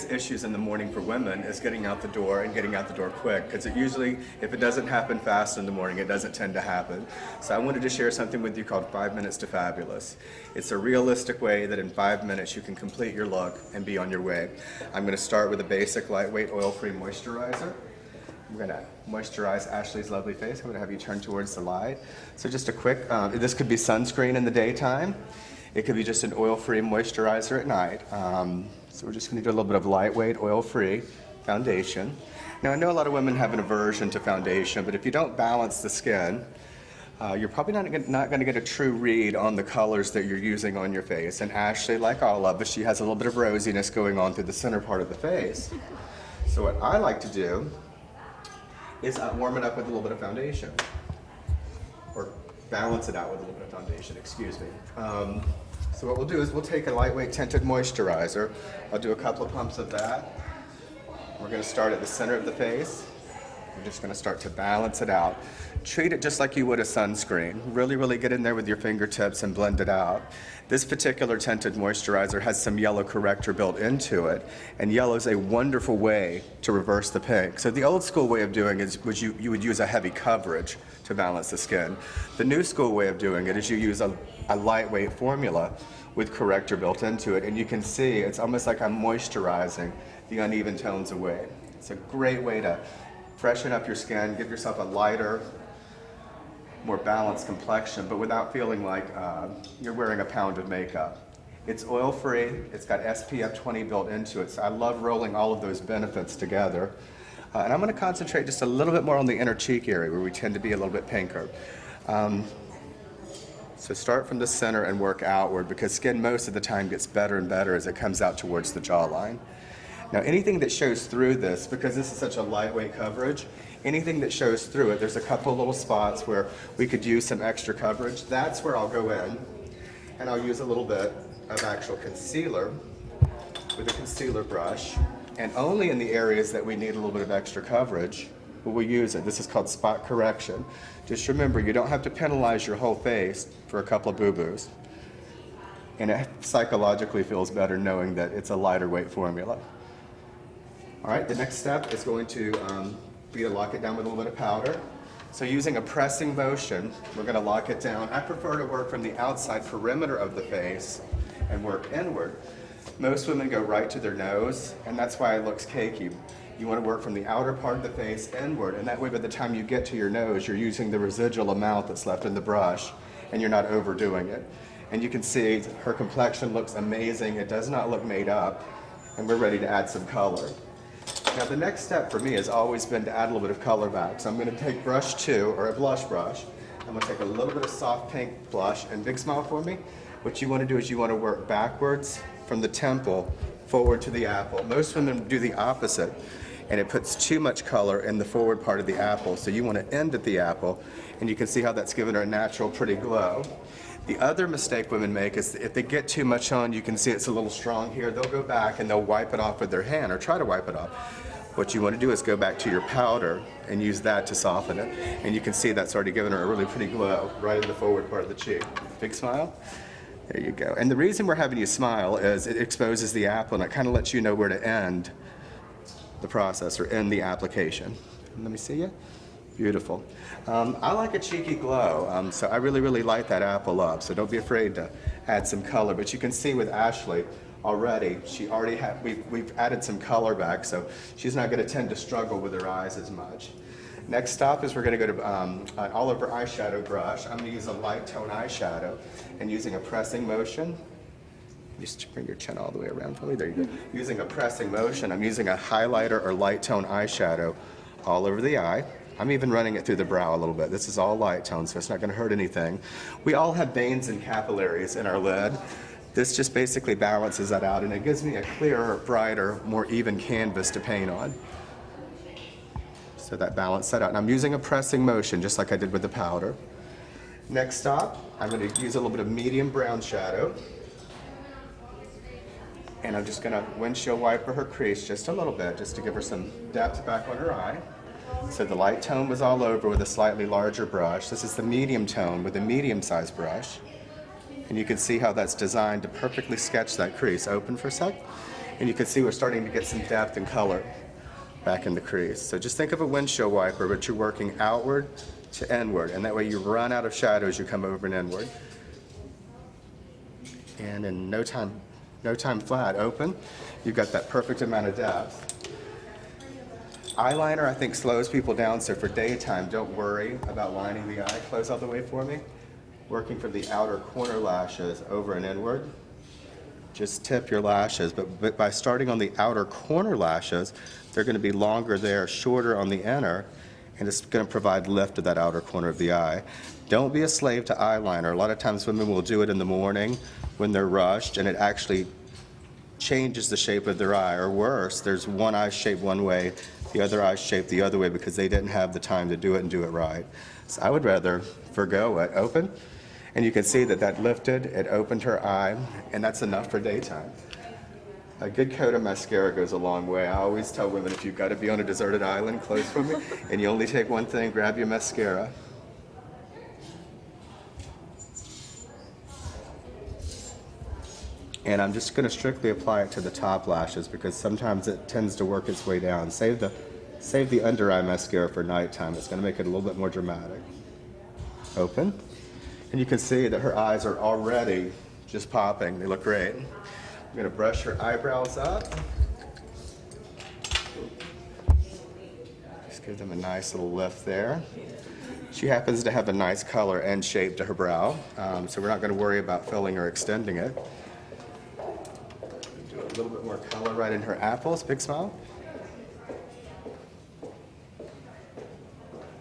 biggest issues in the morning for women is getting out the door and getting out the door quick, because it usually, if it doesn't happen fast in the morning, it doesn't tend to happen. So I wanted to share something with you called 5 Minutes to Fabulous. It's a realistic way that in 5 minutes you can complete your look and be on your way. I'm going to start with a basic lightweight oil-free moisturizer. I'm going to moisturize Ashley's lovely face. I'm going to have you turn towards the light. So just a quick, this could be sunscreen in the daytime. It could be just an oil-free moisturizer at night. So we're just going to do a little bit of lightweight, oil-free foundation. Now I know a lot of women have an aversion to foundation, but if you don't balance the skin, you're probably not going to get a true read on the colors that you're using on your face. And Ashley, like all of us, she has a little bit of rosiness going on through the center part of the face. So what I like to do is warm it up with a little bit of foundation. Or balance it out with a little bit of foundation, excuse me. So what we'll do is we'll take a lightweight tinted moisturizer. I'll do a couple of pumps of that. We're going to start at the center of the face. We're just going to start to balance it out. Treat it just like you would a sunscreen. Really get in there with your fingertips and blend it out. This particular tinted moisturizer has some yellow corrector built into it, and yellow is a wonderful way to reverse the pink. So the old school way of doing it was you would use a heavy coverage to balance the skin. The new school way of doing it is you use a lightweight formula with corrector built into it, and you can see it's almost like I'm moisturizing the uneven tones away. It's a great way to freshen up your skin, give yourself a lighter, more balanced complexion, but without feeling like you're wearing a pound of makeup. It's oil-free, it's got SPF 20 built into it, so I love rolling all of those benefits together. And I'm going to concentrate just a little bit more on the inner cheek area where we tend to be a little bit pinker. So start from the center and work outward, because skin most of the time gets better and better as it comes out towards the jawline. Now anything that shows through this, because this is such a lightweight coverage, anything that shows through it, there's a couple little spots where we could use some extra coverage. That's where I'll go in and I'll use a little bit of actual concealer with a concealer brush, and only in the areas that we need a little bit of extra coverage will we use it. This is called spot correction. Just remember, you don't have to penalize your whole face for a couple of boo-boos. And it psychologically feels better knowing that it's a lighter weight formula. All right, the next step is going to be to lock it down with a little bit of powder. So using a pressing motion, we're going to lock it down. I prefer to work from the outside perimeter of the face and work inward. Most women go right to their nose, and that's why it looks cakey. You want to work from the outer part of the face inward, and that way by the time you get to your nose, you're using the residual amount that's left in the brush, and you're not overdoing it. And you can see her complexion looks amazing. It does not look made up, and we're ready to add some color. Now the next step for me has always been to add a little bit of color back. So I'm going to take brush 2, or a blush brush. I'm going to take a little bit of soft pink blush, and big smile for me. What you want to do is you want to work backwards from the temple forward to the apple. Most women do the opposite, and it puts too much color in the forward part of the apple. So you want to end at the apple, and you can see how that's given her a natural pretty glow. The other mistake women make is if they get too much on, you can see it's a little strong here, they'll go back and they'll wipe it off with their hand, or try to wipe it off. What you want to do is go back to your powder and use that to soften it. And you can see that's already given her a really pretty glow right in the forward part of the cheek. Big smile. There you go. And the reason we're having you smile is it exposes the apple, and it kind of lets you know where to end the process, or end the application. Let me see you. Beautiful. I like a cheeky glow, so I really light that apple up, so don't be afraid to add some color. But you can see with Ashley already, we've added some color back, so she's not going to tend to struggle with her eyes as much. Next stop is we're going to go to an all-over eyeshadow brush. I'm going to use a light tone eyeshadow, and using a pressing motion, just bring your chin all the way around for me, there you go. Using a pressing motion, I'm using a highlighter or light tone eyeshadow all over the eye. I'm even running it through the brow a little bit. This is all light tone, so it's not going to hurt anything. We all have veins and capillaries in our lid. This just basically balances that out, and it gives me a clearer, brighter, more even canvas to paint on. So that balanced that out. And I'm using a pressing motion, just like I did with the powder. Next stop, I'm going to use a little bit of medium brown shadow. And I'm just going to windshield wiper her crease just a little bit, just to give her some depth back on her eye. So the light tone was all over with a slightly larger brush. This is the medium tone with a medium-sized brush. And you can see how that's designed to perfectly sketch that crease. Open for a sec. And you can see we're starting to get some depth and color back in the crease. So just think of a windshield wiper, but you're working outward to inward, and that way you run out of shadows, you come over and inward. And in no time flat, open, you've got that perfect amount of depth. Eyeliner, I think, slows people down, so for daytime, don't worry about lining the eye. Close all the way for me. Working from the outer corner lashes over and inward. Just tip your lashes, but by starting on the outer corner lashes, they're going to be longer there, shorter on the inner, and it's going to provide lift to that outer corner of the eye. Don't be a slave to eyeliner. A lot of times women will do it in the morning when they're rushed, and it actually changes the shape of their eye, or worse, there's one eye shaped one way, the other eye shaped the other way because they didn't have the time to do it and do it right. So I would rather forgo it. Open, and you can see that that lifted, it opened her eye, and that's enough for daytime. A good coat of mascara goes a long way. I always tell women, if you've got to be on a deserted island close from me, and you only take one thing, grab your mascara. And I'm just going to strictly apply it to the top lashes because sometimes it tends to work its way down. Save the under eye mascara for nighttime. It's going to make it a little bit more dramatic. Open. And you can see that her eyes are already just popping. They look great. I'm going to brush her eyebrows up. Just give them a nice little lift there. She happens to have a nice color and shape to her brow, so we're not going to worry about filling or extending it. Do a little bit more color right in her apples. Big smile.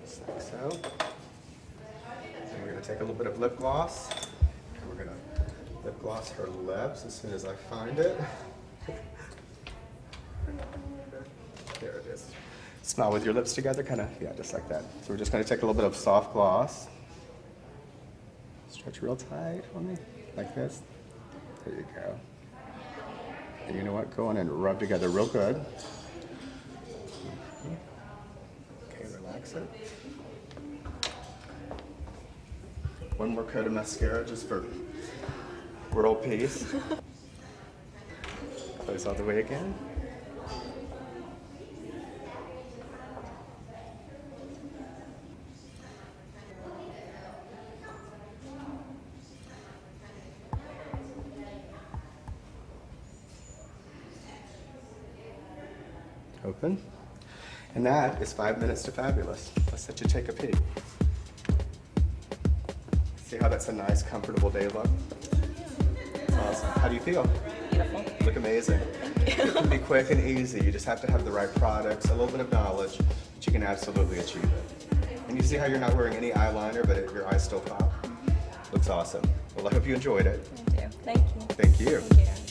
Just like so. And we're going to take a little bit of lip gloss. And we're going to lip gloss her lips as soon as I find it. There it is. Smile with your lips together, kind of, yeah, just like that. So we're just going to take a little bit of soft gloss. Stretch real tight on me, like this. There you go. And you know what? Go on and rub together real good. Okay, relax it. One more coat of mascara just for world peace. Close all the way again. Open. And that is 5 minutes to fabulous. Let's let you take a peek. See how that's a nice, comfortable day look? Awesome. How do you feel? Beautiful. You look amazing. It can be quick and easy. You just have to have the right products, a little bit of knowledge, but you can absolutely achieve it. And you see how you're not wearing any eyeliner, but your eyes still pop? Looks awesome. Well, I hope you enjoyed it. I do. Thank you. Thank you. Thank you.